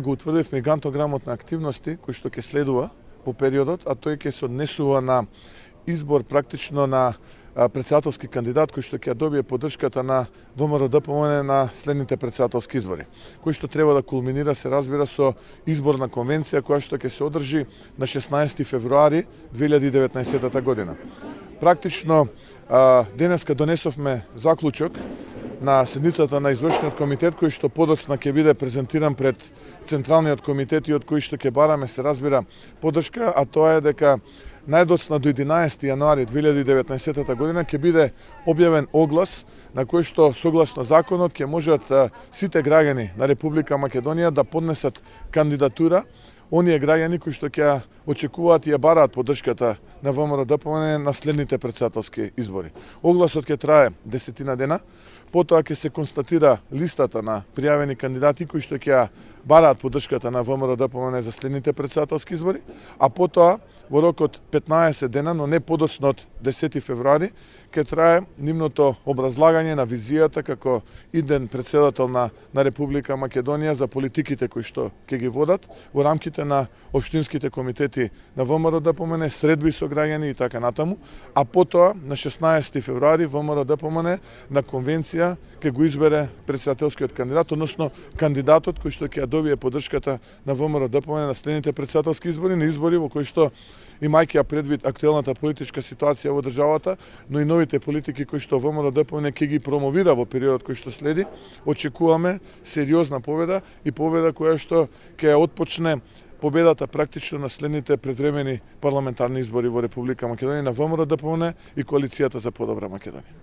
Го утврдивме гантограмот на активности кој што ќе следува по периодот, а тој ќе се однесува на избор практично на претседателски кандидат кој што ќе добие поддршката на ВМРО-ДПМН на следните претседателски избори, кој што треба да кулминира, се разбира, со изборна конвенција која што ќе се одржи на 16 февруари 2019 година. Практично денеска донесовме заклучок на седницата на извршниот комитет кој што подоцна ќе биде презентиран пред Централниот комитет и од кој што ќе бараме, се разбира, поддршка, а тоа е дека најдоцна до 11 јануари 2019 година ќе биде објавен оглас на кој што согласно законот ќе можат сите граѓани на Република Македонија да поднесат кандидатура, оние граѓани кои што ќе очекуваат и ја бараат поддршката на ВМРО-ДПМН на следните претседателски избори. Огласот ќе трае 10 дена, потоа ќе се констатира листата на пријавени кандидати кои што ќе бараат поддршката на ВМРО-ДПМН за следните претседателски избори, а потоа во рок од 15 дена, но не подоцна од 10 февруари, ќе трае нивното образлагање на визијата како иден претседател на Република Македонија за политиките кои што ќе ги водат во рамките на општинските комитети на ВМРО-ДПМН, средби со граѓани и така натаму, а потоа на 16 февруари ВМРО-ДПМН на конвенција ќе го избере претседателскиот кандидат, односно кандидатот кој што ќе добие поддршката на ВМРО-ДПМН на следните претседателски избори, на избори во кои што, имајќи ја предвид актуелната политичка ситуација во државата, но и новите политики кои што ВМРО-ДПМН ќе ги промовира во периодот кој што следи, очекуваме сериозна победа и победа која што ќе отпочне победата практично на следните предвремени парламентарни избори во Република Македонија на ВМРО-ДПМН и Коалицијата за подобра Македонија.